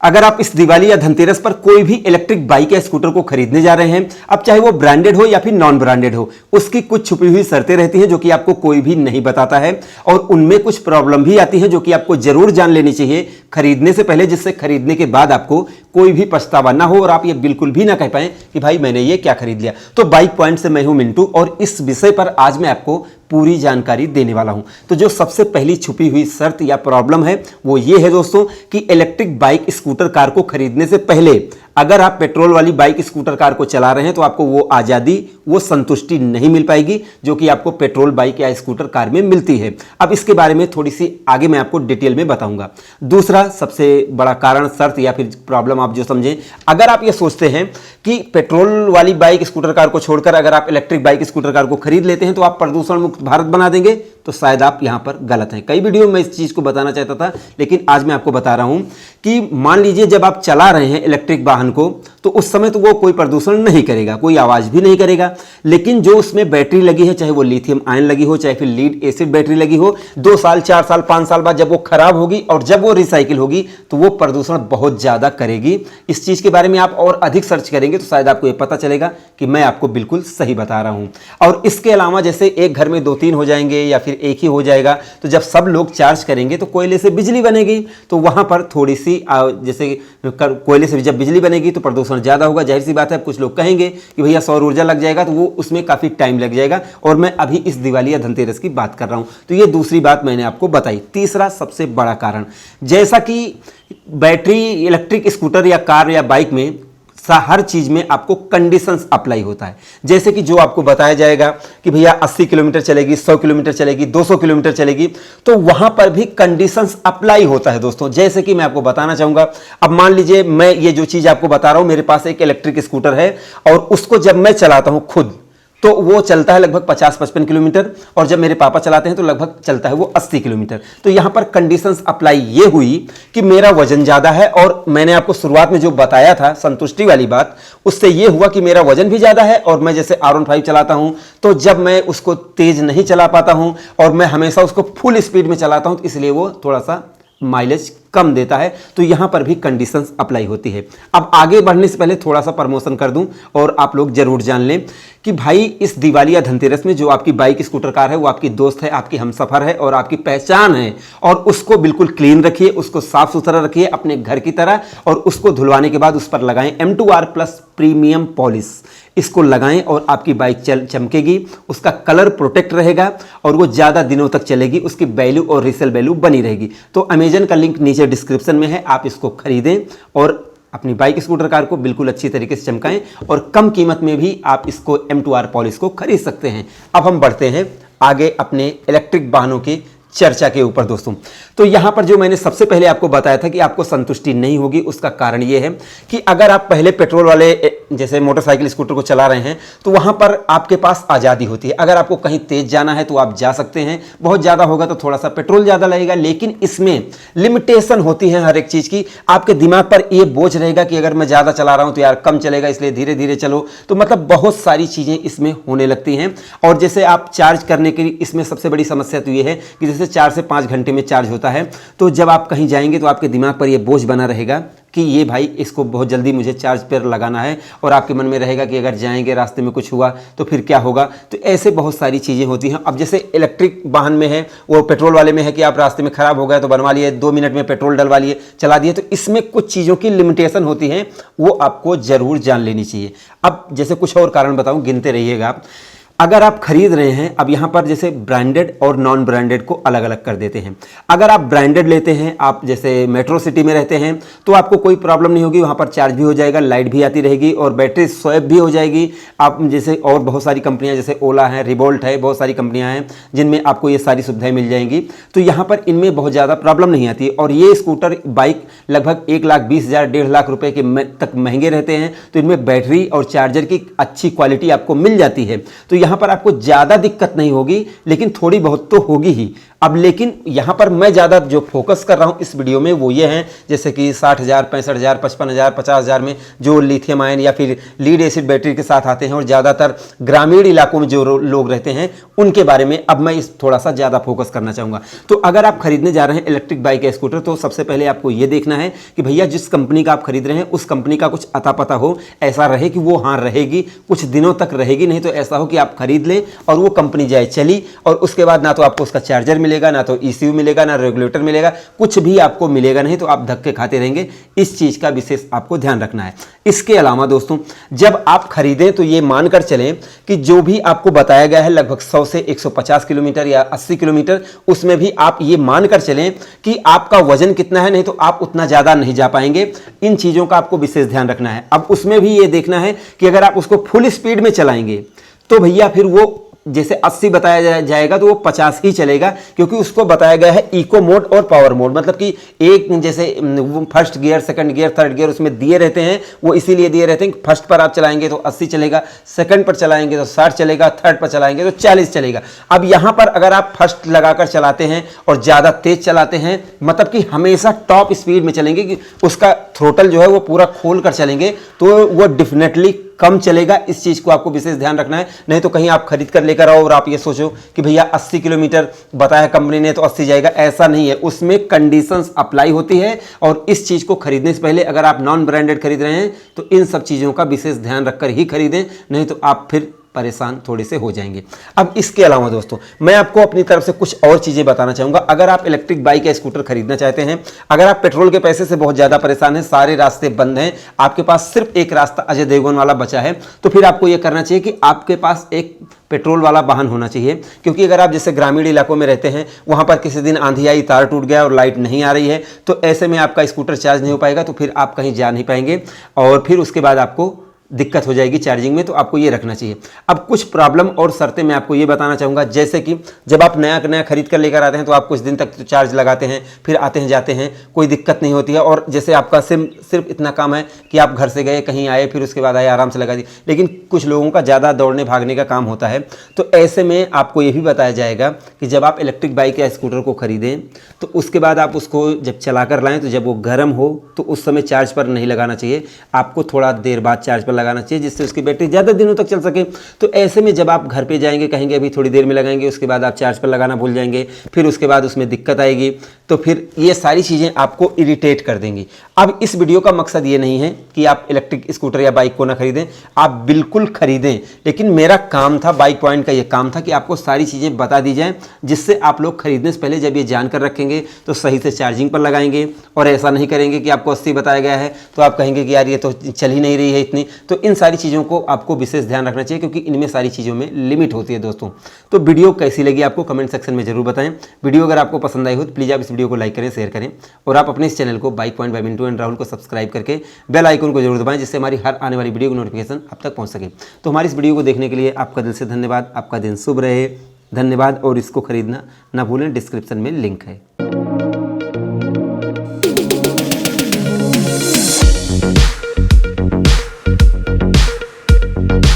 अगर आप इस दिवाली या धनतेरस पर कोई भी इलेक्ट्रिक बाइक या स्कूटर को खरीदने जा रहे हैं, अब चाहे वो ब्रांडेड हो या फिर नॉन ब्रांडेड हो, उसकी कुछ छुपी हुई शर्तें रहती हैं जो कि आपको कोई भी नहीं बताता है और उनमें कुछ प्रॉब्लम भी आती है जो कि आपको जरूर जान लेनी चाहिए खरीदने से पहले, जिससे खरीदने के बाद आपको कोई भी पछतावा ना हो और आप ये बिल्कुल भी ना कह पाएं कि भाई मैंने ये क्या खरीद लिया। तो बाइक पॉइंट से मैं हूं मिंटू और इस विषय पर आज मैं आपको पूरी जानकारी देने वाला हूं। तो जो सबसे पहली छुपी हुई शर्त या प्रॉब्लम है वो ये है दोस्तों कि इलेक्ट्रिक बाइक स्कूटर कार को खरीदने से पहले अगर आप पेट्रोल वाली बाइक स्कूटर कार को चला रहे हैं तो आपको वो आज़ादी, वो संतुष्टि नहीं मिल पाएगी जो कि आपको पेट्रोल बाइक या स्कूटर कार में मिलती है। अब इसके बारे में थोड़ी सी आगे मैं आपको डिटेल में बताऊंगा। दूसरा सबसे बड़ा कारण, शर्त या फिर प्रॉब्लम आप जो समझें, अगर आप ये सोचते हैं कि पेट्रोल वाली बाइक स्कूटर कार को छोड़कर अगर आप इलेक्ट्रिक बाइक स्कूटर कार को खरीद लेते हैं तो आप प्रदूषण मुक्त भारत बना देंगे, तो शायद आप यहां पर गलत हैं। कई वीडियो में इस चीज को बताना चाहता था लेकिन आज मैं आपको बता रहा हूं कि मान लीजिए जब आप चला रहे हैं इलेक्ट्रिक वाहन को तो उस समय तो वो कोई प्रदूषण नहीं करेगा, कोई आवाज भी नहीं करेगा, लेकिन जो उसमें बैटरी लगी है, चाहे वो लिथियम आयन लगी हो चाहे फिर लीड एसिड बैटरी लगी हो, 2 साल 4 साल 5 साल बाद जब वो खराब होगी और जब वो रिसाइकिल होगी तो वो प्रदूषण बहुत ज्यादा करेगी। इस चीज के बारे में आप और अधिक सर्च करेंगे तो शायद आपको ये पता चलेगा कि मैं आपको बिल्कुल सही बता रहा हूं। और इसके अलावा जैसे एक घर में 2-3 हो जाएंगे या फिर एक ही हो जाएगा, तो जब सब लोग चार्ज करेंगे तो कोयले से बिजली बनेगी, तो वहां पर थोड़ी सी जैसे कोयले से जब बिजली बनेगी तो प्रदूषण ज्यादा होगा। जाहिर सी बात है, कुछ लोग कहेंगे कि भैया सौर ऊर्जा लग जाएगा तो वो उसमें काफी टाइम लग जाएगा और मैं अभी इस दिवाली या धनतेरस की बात कर रहा हूं। तो ये दूसरी बात मैंने आपको बताई। तीसरा सबसे बड़ा कारण, जैसा कि बैटरी इलेक्ट्रिक स्कूटर या कार या बाइक में हर चीज में आपको कंडीशंस अप्लाई होता है। जैसे कि जो आपको बताया जाएगा कि भैया 80 किलोमीटर चलेगी, 100 किलोमीटर चलेगी, 200 किलोमीटर चलेगी, तो वहां पर भी कंडीशंस अप्लाई होता है दोस्तों। जैसे कि मैं आपको बताना चाहूंगा, अब मान लीजिए मैं ये जो चीज आपको बता रहा हूं, मेरे पास एक इलेक्ट्रिक स्कूटर है और उसको जब मैं चलाता हूं खुद तो वो चलता है लगभग 50-55 किलोमीटर और जब मेरे पापा चलाते हैं तो लगभग चलता है वो 80 किलोमीटर। तो यहां पर कंडीशंस अप्लाई ये हुई कि मेरा वजन ज्यादा है और मैंने आपको शुरुआत में जो बताया था संतुष्टि वाली बात, उससे ये हुआ कि मेरा वजन भी ज्यादा है और मैं जैसे R15 चलाता हूं तो जब मैं उसको तेज नहीं चला पाता हूं और मैं हमेशा उसको फुल स्पीड में चलाता हूं तो इसलिए वो थोड़ा सा माइलेज कम देता है। तो यहां पर भी कंडीशंस अप्लाई होती है। अब आगे बढ़ने से पहले थोड़ा सा प्रमोशन कर दूं और आप लोग जरूर जान लें कि भाई इस दिवाली या धनतेरस में जो आपकी बाइक स्कूटर कार है वो आपकी दोस्त है, आपकी हमसफर है और आपकी पहचान है, और उसको बिल्कुल क्लीन रखिए, उसको साफ सुथरा रखिए अपने घर की तरह, और उसको धुलवाने के बाद उस पर लगाएं M2R+ प्रीमियम पॉलिश। इसको लगाएं और आपकी बाइक चमकेगी, उसका कलर प्रोटेक्ट रहेगा और वो ज्यादा दिनों तक चलेगी, उसकी वैल्यू और रीसेल वैल्यू बनी रहेगी। तो अमेजन का लिंक नीचे डिस्क्रिप्शन में है, आप इसको खरीदें और अपनी बाइक स्कूटर कार को बिल्कुल अच्छी तरीके से चमकाएं और कम कीमत में भी आप इसको M2R पॉलिश को खरीद सकते हैं। अब हम बढ़ते हैं आगे अपने इलेक्ट्रिक वाहनों की चर्चा के ऊपर दोस्तों। तो यहां पर जो मैंने सबसे पहले आपको बताया था कि आपको संतुष्टि नहीं होगी, उसका कारण यह है कि अगर आप पहले पेट्रोल वाले जैसे मोटरसाइकिल स्कूटर को चला रहे हैं तो वहां पर आपके पास आज़ादी होती है। अगर आपको कहीं तेज जाना है तो आप जा सकते हैं, बहुत ज़्यादा होगा तो थोड़ा सा पेट्रोल ज़्यादा लगेगा, लेकिन इसमें लिमिटेशन होती है हर एक चीज़ की। आपके दिमाग पर यह बोझ रहेगा कि अगर मैं ज़्यादा चला रहा हूं तो यार कम चलेगा, इसलिए धीरे धीरे चलो। तो मतलब बहुत सारी चीज़ें इसमें होने लगती हैं। और जैसे आप चार्ज करने के लिए, इसमें सबसे बड़ी समस्या तो यह है कि जैसे 4 से 5 घंटे में चार्ज होता है, तो जब आप कहीं जाएंगे तो आपके दिमाग पर यह बोझ बना रहेगा कि ये भाई इसको बहुत जल्दी मुझे चार्ज पर लगाना है, और आपके मन में रहेगा कि अगर जाएंगे रास्ते में कुछ हुआ तो फिर क्या होगा। तो ऐसे बहुत सारी चीज़ें होती हैं। अब जैसे इलेक्ट्रिक वाहन में है, वो पेट्रोल वाले में है कि आप रास्ते में खराब हो गया तो बनवा लिए, 2 मिनट में पेट्रोल डलवा लिए, चला दिए। तो इसमें कुछ चीज़ों की लिमिटेशन होती है, वो आपको जरूर जान लेनी चाहिए। अब जैसे कुछ और कारण बताऊँ, गिनते रहिएगा आप। अगर आप खरीद रहे हैं, अब यहां पर जैसे ब्रांडेड और नॉन ब्रांडेड को अलग अलग कर देते हैं। अगर आप ब्रांडेड लेते हैं, आप जैसे मेट्रो सिटी में रहते हैं, तो आपको कोई प्रॉब्लम नहीं होगी, वहां पर चार्ज भी हो जाएगा, लाइट भी आती रहेगी और बैटरी स्वैप भी हो जाएगी। आप जैसे और बहुत सारी कंपनियां जैसे ओला है, रिवोल्ट है, बहुत सारी कंपनियां हैं जिनमें आपको ये सारी सुविधाएं मिल जाएंगी। तो यहां पर इनमें बहुत ज़्यादा प्रॉब्लम नहीं आती। और ये स्कूटर बाइक लगभग 1,20,000 1,50,000 रुपये के तक महंगे रहते हैं। तो इनमें बैटरी और चार्जर की अच्छी क्वालिटी आपको मिल जाती है। तो यहां पर आपको ज्यादा दिक्कत नहीं होगी, लेकिन थोड़ी बहुत तो होगी ही। अब लेकिन यहाँ पर मैं ज़्यादा जो फोकस कर रहा हूँ इस वीडियो में वो ये हैं, जैसे कि 60,000, 65,000, 55,000, 50,000 में जो लिथियम आयन या फिर लीड एसिड बैटरी के साथ आते हैं और ज़्यादातर ग्रामीण इलाकों में जो लोग रहते हैं उनके बारे में अब मैं इस थोड़ा सा ज़्यादा फोकस करना चाहूँगा। तो अगर आप खरीदने जा रहे हैं इलेक्ट्रिक बाइक या स्कूटर, तो सबसे पहले आपको ये देखना है कि भैया जिस कंपनी का आप खरीद रहे हैं उस कंपनी का कुछ अता पता हो, ऐसा रहे कि वो हाँ रहेगी, कुछ दिनों तक रहेगी। नहीं तो ऐसा हो कि आप खरीद लें और वो कंपनी जाए चली और उसके बाद ना तो आपको उसका चार्जर मिलेगा, ना तो ECU मिलेगा, ना रेगुलेटर मिलेगा, कुछ भी आपको मिलेगा नहीं, तो आप धक्के खाते रहेंगे। इस चीज़ का विशेष आपको ध्यान रखना है। इसके अलावा दोस्तों, जब आप खरीदें तो ये मानकर चलें कि जो भी आपको बताया गया है लगभग 100 से 150 किलोमीटर या 80 किलोमीटर, उसमें भी आप ये मानकर चलें कि आपका वजन कितना है, नहीं तो आप उतना ज़्यादा नहीं जा पाएंगे। इन चीज़ों का आपको विशेष ध्यान रखना है। अब उसमें भी ये देखना है कि अगर आप उसको फुल स्पीड में चलाएंगे तो भैया फिर वो जैसे 80 बताया जाएगा तो वो 50 ही चलेगा, क्योंकि उसको बताया गया है इको मोड और पावर मोड। मतलब कि एक जैसे first gear, second gear, third gear उसमें दिए रहते हैं, वो इसीलिए दिए रहते हैं कि फर्स्ट पर आप चलाएंगे तो 80 चलेगा, सेकंड पर चलाएंगे तो 60 चलेगा, थर्ड पर चलाएंगे तो 40 चलेगा। अब यहाँ पर अगर आप फर्स्ट लगाकर चलाते हैं और ज़्यादा तेज चलाते हैं, मतलब कि हमेशा टॉप स्पीड में चलेंगे, कि उसका थ्रोटल जो है वो पूरा खोल कर चलेंगे, तो वो डेफिनेटली कम चलेगा। इस चीज़ को आपको विशेष ध्यान रखना है। नहीं तो कहीं आप खरीद कर लेकर आओ और आप ये सोचो कि भैया 80 किलोमीटर बताया कंपनी ने तो 80 जाएगा, ऐसा नहीं है। उसमें कंडीशंस अप्लाई होती है और इस चीज़ को खरीदने से पहले अगर आप नॉन ब्रांडेड खरीद रहे हैं तो इन सब चीज़ों का विशेष ध्यान रखकर ही खरीदें, नहीं तो आप फिर परेशान थोड़े से हो जाएंगे। अब इसके अलावा दोस्तों, मैं आपको अपनी तरफ से कुछ और चीज़ें बताना चाहूँगा। अगर आप इलेक्ट्रिक बाइक या स्कूटर खरीदना चाहते हैं, अगर आप पेट्रोल के पैसे से बहुत ज़्यादा परेशान हैं, सारे रास्ते बंद हैं, आपके पास सिर्फ एक रास्ता अजय देवगन वाला बचा है, तो फिर आपको यह करना चाहिए कि आपके पास एक पेट्रोल वाला वाहन होना चाहिए। क्योंकि अगर आप जैसे ग्रामीण इलाकों में रहते हैं, वहाँ पर किसी दिन आंधी आई, तार टूट गया और लाइट नहीं आ रही है, तो ऐसे में आपका स्कूटर चार्ज नहीं हो पाएगा, तो फिर आप कहीं जा नहीं पाएंगे और फिर उसके बाद आपको दिक्कत हो जाएगी चार्जिंग में। तो आपको ये रखना चाहिए। अब कुछ प्रॉब्लम और शर्तें मैं आपको ये बताना चाहूँगा, जैसे कि जब आप नया खरीद कर लेकर आते हैं तो आप कुछ दिन तक तो चार्ज लगाते हैं, फिर आते हैं जाते हैं, कोई दिक्कत नहीं होती है। और जैसे आपका सिर्फ इतना काम है कि आप घर से गए, कहीं आए, फिर उसके बाद आए, आराम से लगा दी। लेकिन कुछ लोगों का ज़्यादा दौड़ने भागने का काम होता है, तो ऐसे में आपको ये भी बताया जाएगा कि जब आप इलेक्ट्रिक बाइक या स्कूटर को खरीदें तो उसके बाद आप उसको जब चला कर लाएँ तो जब वो गर्म हो तो उस समय चार्ज पर नहीं लगाना चाहिए, आपको थोड़ा देर बाद चार्ज पर लगाना चाहिए, जिससे उसकी बैटरी ज़्यादा दिनों तक चल सके। तो ऐसे में जब आप घर पे जाएंगे, कहेंगे अभी थोड़ी देर में लगाएंगे, उसके बाद आप चार्ज पर लगाना भूल जाएंगे, फिर उसके बाद उसमें दिक्कत आएगी, तो फिर ये सारी चीज़ें आपको इरिटेट कर देंगी। अब इस वीडियो का मकसद ये नहीं है कि आप इलेक्ट्रिक स्कूटर या बाइक को ना खरीदें, आप बिल्कुल खरीदें। लेकिन मेरा काम था, बाइक पॉइंट का ये काम था कि आपको सारी चीज़ें बता दी जाएँ, जिससे आप लोग खरीदने से पहले जब ये जानकर रखेंगे तो सही से चार्जिंग पर लगाएंगे। और ऐसा नहीं करेंगे कि आपको 80 बताया गया है तो आप कहेंगे कि यार ये तो चल ही नहीं रही है इतनी। तो इन सारी चीज़ों को आपको विशेष ध्यान रखना चाहिए, क्योंकि इनमें सारी चीज़ों में लिमिट होती है दोस्तों। तो वीडियो कैसी लगी आपको कमेंट सेक्शन में जरूर बताएं। वीडियो अगर आपको पसंद आई हो तो प्लीज़ आप इस वीडियो को लाइक करें, शेयर करें और आप अपने इस चैनल को bike point by Mintu and Rahul को सब्सक्राइब करके बेल आइकन को जरूर दबाएं, जिससे हमारी हर आने वाली वीडियो की नोटिफिकेशन आप तक पहुँच सके। तो हमारी इस वीडियो को देखने के लिए आपका दिल से धन्यवाद। आपका दिन शुभ रहे, धन्यवाद। और इसको खरीदना ना भूलें, डिस्क्रिप्शन में लिंक है।